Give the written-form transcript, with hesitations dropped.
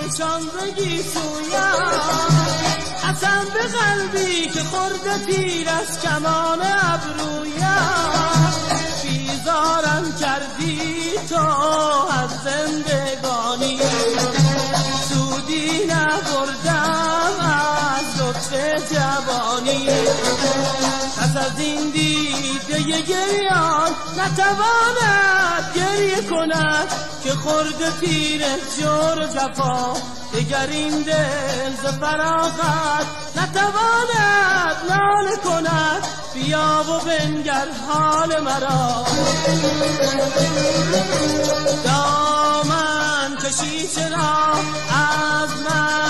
نشان بگی سویم، قسم به قلبی که خورده تیر از کمان ابرویم، بیزارم کردی تو از زندگانی، سودی نبردم از لطف جوانی، پس از این دیده گریان نتواند گریه کند که خورده تیر جور و جفا، دگر این دل ز فراغت نتواند ناله کند، بیا و بنگر حال مرا، دامن کشی چرا از من